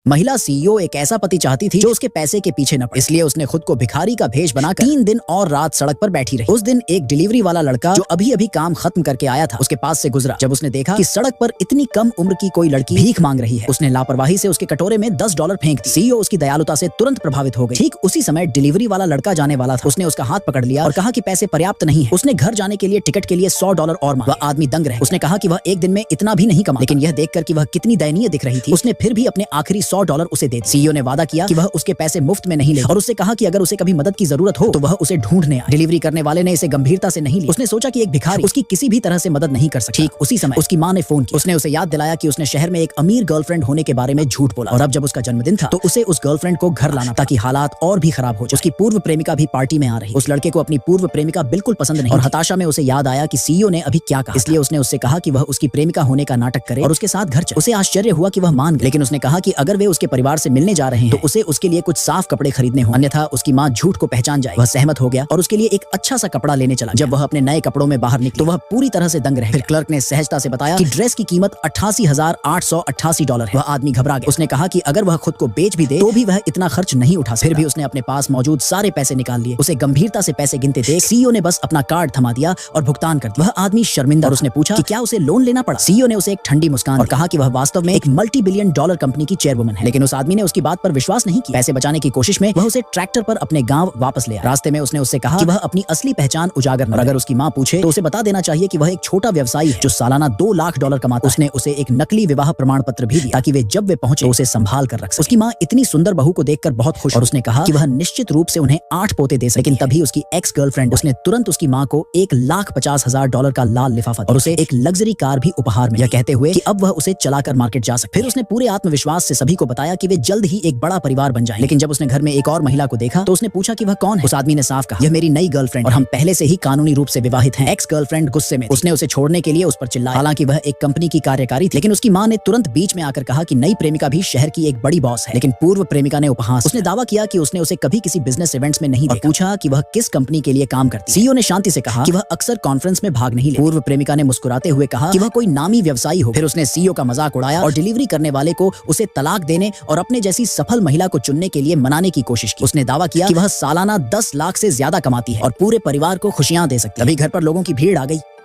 महिला सीईओ एक ऐसा पति चाहती थी जो उसके पैसे के पीछे न पड़े, इसलिए उसने खुद को भिखारी का भेष बनाकर 3 दिन और रात सड़क पर बैठी रही। उस दिन एक डिलीवरी वाला लड़का जो अभी अभी काम खत्म करके आया था उसके पास से गुजरा। जब उसने देखा कि सड़क पर इतनी कम उम्र की कोई लड़की भीख मांग रही है, उसने लापरवाही से उसके कटोरे में $10 फेंक दिए। सीईओ उसकी दयालुता से तुरंत प्रभावित हो गई। ठीक उसी समय डिलीवरी वाला लड़का जाने वाला था। उसने उसका हाथ पकड़ लिया और कहा कि पैसे पर्याप्त नहीं है। उसने घर जाने के लिए टिकट के लिए $100 और मांगा। वह आदमी दंग रह। उसने कहा कि वह एक दिन में इतना भी नहीं कमा, लेकिन यह देखकर कि वह कितनी दयनीय दिख रही थी, उसने फिर भी अपने आखिरी $100 उसे दे दिए। सीईओ ने वादा किया कि वह उसके पैसे मुफ्त में नहीं लेगा और उससे कहा कि अगर उसे कभी मदद की जरूरत हो तो वह उसे ढूंढने आए। डिलीवरी करने वाले ने इसे गंभीरता से नहीं लिया। उसने सोचा कि एक भिखारी उसकी किसी भी तरह से मदद नहीं कर सकता। ठीक उसी समय उसकी मां ने फोन किया। उसने उसे याद दिलाया कि उसने शहर में एक अमीर गर्लफ्रेंड होने के बारे में झूठ बोला और अब जब उसका जन्मदिन था तो उसे उस गर्लफ्रेंड को घर लाना ताकि हालात और भी खराब हो जाए। उसकी पूर्व प्रेमिका भी पार्टी में आ रही। उस लड़के को अपनी पूर्व प्रेमिका बिल्कुल पसंद नहीं और हताशा में उसे याद आया कि सीईओ ने अभी क्या कहा, इसलिए उसने उससे कहा कि वह उसकी प्रेमिका होने का नाटक करे और उसके साथ घर चले। उसे आश्चर्य हुआ कि वह मान गई, लेकिन उसने कहा कि अगर वे उसके परिवार से मिलने जा रहे हैं तो उसे उसके लिए कुछ साफ कपड़े खरीदने हों, अन्यथा उसकी मां झूठ को पहचान जाए। वह सहमत हो गया और उसके लिए एक अच्छा सा कपड़ा लेने चला। जब वह अपने नए कपड़ों में बाहर निकली तो वह पूरी तरह से दंग रह गया। फिर क्लर्क ने सहजता से बताया कि ड्रेस की कीमत $88,888 है। वह आदमी घबरा गया। उसने कहा कि अगर वह खुद को बेच भी दे तो भी वह इतना खर्च नहीं उठा सकता। फिर भी उसने अपने पास मौजूद सारे पैसे निकाल लिए। उसे गंभीरता से पैसे गिनते देख सीईओ ने बस अपना कार्ड थमा दिया और भुगतान कर दिया। वह आदमी शर्मिंदा और उसने पूछा कि क्या उसे लोन लेना पड़ा। सीईओ ने उसे एक ठंडी मुस्कान और कहा कि वह वास्तव में एक मल्टी-बिलियन डॉलर कंपनी की चेयरवुमन है, लेकिन उस आदमी ने उसकी बात पर विश्वास नहीं किया। पैसे बचाने की कोशिश में वह उसे ट्रैक्टर पर अपने गांव वापस ले आया। रास्ते में उसने उससे कहा कि वह अपनी असली पहचान उजागर न करे। अगर उसकी मां पूछे तो उसे बता देना चाहिए कि वह एक छोटा व्यवसायी है जो सालाना $2 लाख कमाता है। उसने उसे एक नकली विवाह प्रमाण पत्र भी दिया ताकि वे जब वे पहुंचे तो उसे संभाल कर रख सके। उसकी मां इतनी सुंदर बहू को देखकर बहुत खुश और उसने कहा कि वह निश्चित रूप से उन्हें 8 पोते दे सके। लेकिन तभी उसकी एक्स गर्लफ्रेंड उसने तुरंत उसकी मां को $1,50,000 का लाल लिफाफा और उसे एक लग्जरी कार भी उपहार में, यह कहते हुए कि अब वह उसे चलाकर मार्केट जा सकती। फिर उसने पूरे आत्मविश्वास से सभी को बताया कि वे जल्द ही एक बड़ा परिवार बन जाए। लेकिन जब उसने घर में एक और महिला को देखा तो उसने पूछा कि वह कौन है। उस आदमी ने साफ कहा, यह मेरी नई गर्लफ्रेंड और हम पहले से ही कानूनी रूप से विवाहित हैं। एक्स गर्लफ्रेंड गुस्से में उसने उसे छोड़ने के लिए उस पर चिल्लाया। हालांकि वह एक कंपनी की कार्यकारी थी, लेकिन उसकी मां ने तुरंत बीच में आकर कहा कि नई प्रेमिका भी शहर की एक बड़ी बॉस है। लेकिन पूर्व प्रेमिका ने उपहास। उसने दावा किया कि उसने उसे कभी किसी बिजनेस इवेंट्स में नहीं देखा। पूछा कि वह किस कंपनी के लिए काम करती है। सीईओ ने शांति से कहा कि वह अक्सर कॉन्फ्रेंस में भाग नहीं लेती। पूर्व प्रेमिका ने मुस्कुराते हुए कहा कि वह कोई नामी व्यवसायी हो। फिर उसने सीईओ का मजाक उड़ाया और डिलीवरी करने वाले को उसे तलाक देने और अपने जैसी सफल महिला को चुनने के लिए मनाने की कोशिश की। उसने दावा किया कि वह सालाना $10 लाख से ज्यादा कमाती है और पूरे परिवार को खुशियां दे सकती है। तभी घर पर लोगों की भीड़ आ गई।